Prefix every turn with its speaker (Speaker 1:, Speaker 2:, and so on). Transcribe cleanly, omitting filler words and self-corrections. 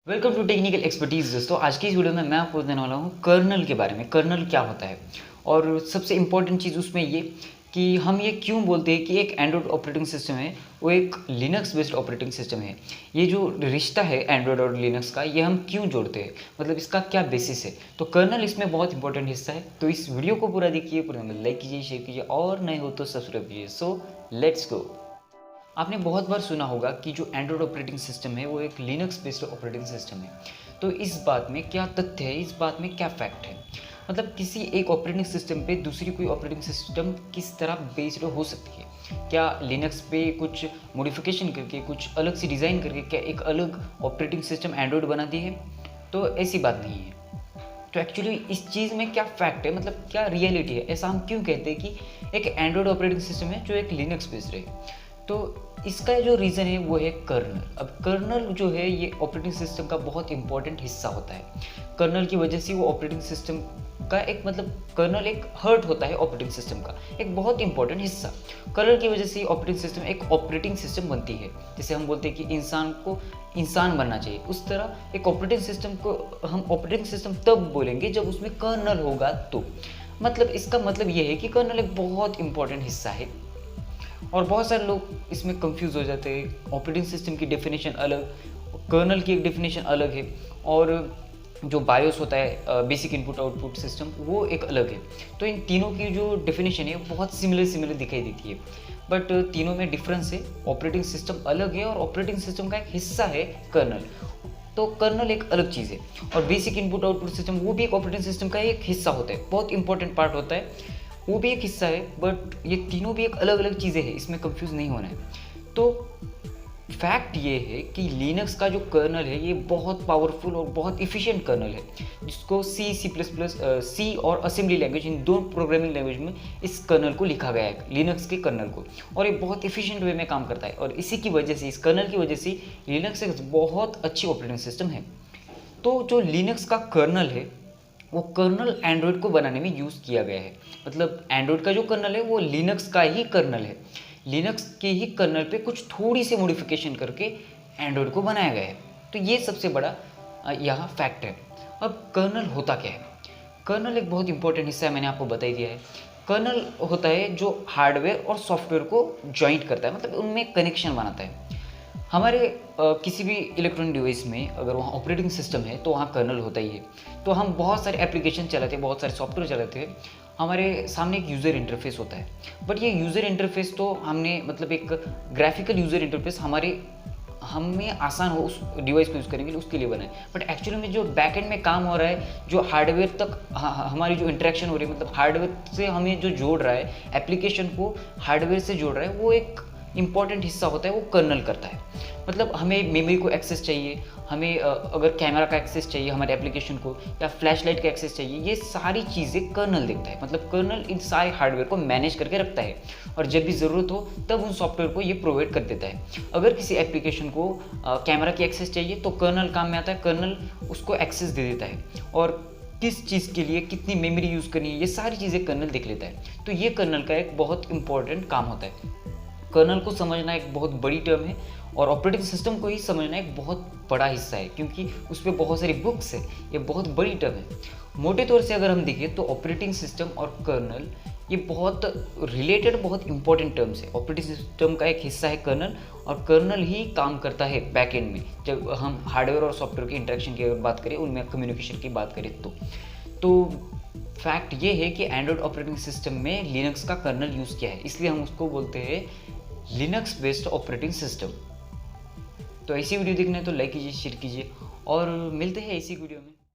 Speaker 1: Welcome to technical expertise. दोस्तों, आज की इस वीडियो में मैं आपको बताने वाला हूँ कर्नल के बारे में। कर्नल क्या होता है और सबसे इम्पॉर्टेंट चीज़ उसमें ये कि हम ये क्यों बोलते हैं कि एक एंड्रॉयड ऑपरेटिंग सिस्टम है वो एक लिनक्स बेस्ड ऑपरेटिंग सिस्टम है। ये जो रिश्ता है एंड्रॉयड और लिनक्स का, ये हम क्यों जोड़ते हैं, मतलब इसका क्या बेसिस है। तो कर्नल इसमें बहुत इंपॉर्टेंट हिस्सा है। तो इस वीडियो को पूरा देखिए, पूरा लाइक कीजिए, शेयर कीजिए और नए हो तो सब्सक्राइब कीजिए। So let's go. आपने बहुत बार सुना होगा कि जो एंड्रॉयड ऑपरेटिंग सिस्टम है वो एक लिनक्स बेस्ड ऑपरेटिंग सिस्टम है। तो इस बात में क्या तथ्य है, इस बात में क्या फैक्ट है, मतलब किसी एक ऑपरेटिंग सिस्टम पे दूसरी कोई ऑपरेटिंग सिस्टम किस तरह बेस्ड हो सकती है। क्या लिनक्स पे कुछ मॉडिफिकेशन करके, कुछ अलग से डिज़ाइन करके क्या एक अलग ऑपरेटिंग सिस्टम एंड्रॉयड बना दी है? तो ऐसी बात नहीं है। तो एक्चुअली इस चीज़ में क्या फैक्ट है, मतलब क्या रियलिटी है, ऐसा हम क्यों कहते हैं कि एक एंड्रॉयड ऑपरेटिंग सिस्टम है जो एक लिनक्स बेस्ड है। तो इसका जो रीज़न है वो है कर्नल। अब कर्नल जो है ये ऑपरेटिंग सिस्टम का बहुत इंपॉर्टेंट हिस्सा होता है। कर्नल की वजह से वो ऑपरेटिंग सिस्टम का एक, मतलब कर्नल एक हर्ट होता है ऑपरेटिंग सिस्टम का एक बहुत इंपॉर्टेंट हिस्सा। कर्नल की वजह से ऑपरेटिंग सिस्टम एक ऑपरेटिंग सिस्टम बनती है। जैसे हम बोलते हैं कि इंसान को इंसान बनना चाहिए, उस तरह एक ऑपरेटिंग सिस्टम को हम ऑपरेटिंग सिस्टम तब बोलेंगे जब उसमें कर्नल होगा। तो मतलब इसका मतलब ये है कि कर्नल एक बहुत इंपॉर्टेंट हिस्सा है। और बहुत सारे लोग इसमें कंफ्यूज हो जाते हैं। ऑपरेटिंग सिस्टम की डेफिनेशन अलग, कर्नल की एक डेफिनेशन अलग है, और जो बायोस होता है बेसिक इनपुट आउटपुट सिस्टम, वो एक अलग है। तो इन तीनों की जो डेफिनेशन है बहुत सिमिलर दिखाई देती है, बट तीनों में डिफरेंस है। ऑपरेटिंग सिस्टम अलग है और ऑपरेटिंग सिस्टम का एक हिस्सा है कर्नल। तो कर्नल एक अलग चीज़ है और बेसिक इनपुट आउटपुट सिस्टम वो भी एक ऑपरेटिंग सिस्टम का एक हिस्सा होता है, बहुत इंपॉर्टेंट पार्ट होता है, वो भी एक हिस्सा है। बट ये तीनों भी एक अलग अलग चीज़ें हैं, इसमें कंफ्यूज नहीं होना है। तो फैक्ट ये है कि लिनक्स का जो कर्नल है ये बहुत पावरफुल और बहुत इफ़िशिएंट कर्नल है, जिसको सी और असेंबली लैंग्वेज, इन दो प्रोग्रामिंग लैंग्वेज में इस कर्नल को लिखा गया है, लिनक्स के कर्नल को। और ये बहुत इफ़िशिएंट वे में काम करता है और इसी की वजह से, इस कर्नल की वजह से लिनक्स एक बहुत अच्छी ऑपरेटिंग सिस्टम है। तो जो लिनक्स का कर्नल है वो कर्नल एंड्रॉयड को बनाने में यूज़ किया गया है। मतलब एंड्रॉयड का जो कर्नल है वो लिनक्स का ही कर्नल है। लिनक्स के ही कर्नल पे कुछ थोड़ी सी मॉडिफिकेशन करके एंड्रॉयड को बनाया गया है। तो ये सबसे बड़ा यहाँ फैक्ट है। अब कर्नल होता क्या है? कर्नल एक बहुत इंपॉर्टेंट हिस्सा है, मैंने आपको बता ही दिया है। कर्नल होता है जो हार्डवेयर और सॉफ्टवेयर को जॉइंट करता है, मतलब उनमें कनेक्शन बनाता है। हमारे किसी भी इलेक्ट्रॉनिक डिवाइस में अगर वहाँ ऑपरेटिंग सिस्टम है तो वहाँ कर्नल होता ही है। तो हम बहुत सारे एप्लीकेशन चलाते हैं, बहुत सारे सॉफ्टवेयर चलाते हैं, हमारे सामने एक यूज़र इंटरफेस होता है। बट ये यूज़र इंटरफेस तो हमने, मतलब एक ग्राफिकल यूज़र इंटरफेस हमें आसान हो उस डिवाइस को यूज़ करेंगे उसके लिए बना है। बट एक्चुअली में जो बैक एंड में काम हो रहा है, जो हार्डवेयर तक हमारी जो इंटरेक्शन हो रही है, मतलब हार्डवेयर से हमें जो जोड़ रहा है, एप्लीकेशन को हार्डवेयर से जोड़ रहा है, वो एक इंपॉर्टेंट हिस्सा होता है, वो कर्नल करता है। मतलब हमें मेमोरी को एक्सेस चाहिए, हमें अगर कैमरा का एक्सेस चाहिए हमारे एप्लीकेशन को, या फ्लैश लाइट का एक्सेस चाहिए, ये सारी चीज़ें कर्नल देखता है। मतलब कर्नल इन सारे हार्डवेयर को मैनेज करके रखता है और जब भी ज़रूरत हो तब उन सॉफ्टवेयर को ये प्रोवाइड कर देता है। अगर किसी एप्लीकेशन को कैमरा की एक्सेस चाहिए तो कर्नल काम में आता है, कर्नल उसको एक्सेस दे देता है, और किस चीज़ के लिए कितनी मेमोरी यूज़ करनी है ये सारी चीज़ें कर्नल देख लेता है। तो ये कर्नल का एक बहुत इंपॉर्टेंट काम होता है। कर्नल को समझना एक बहुत बड़ी टर्म है और ऑपरेटिंग सिस्टम को ही समझना एक बहुत बड़ा हिस्सा है, क्योंकि उस पर बहुत सारी बुक्स है, ये बहुत बड़ी टर्म है। मोटे तौर से अगर हम देखें तो ऑपरेटिंग सिस्टम और कर्नल ये बहुत रिलेटेड, बहुत इंपॉर्टेंट टर्म्स है। ऑपरेटिंग सिस्टम का एक हिस्सा है कर्नल, और कर्नल ही काम करता है बैक एंड में। जब हम हार्डवेयर और सॉफ्टवेयर की इंटरेक्शन की अगर बात करें, उनमें कम्युनिकेशन की बात करें तो फैक्ट ये है कि एंड्रॉयड ऑपरेटिंग सिस्टम में लिनक्स का कर्नल यूज़ किया है, इसलिए हम उसको बोलते हैं लिनक्स बेस्ड ऑपरेटिंग सिस्टम। तो ऐसी वीडियो देखना है तो लाइक कीजिए, शेयर कीजिए और मिलते हैं ऐसी वीडियो में।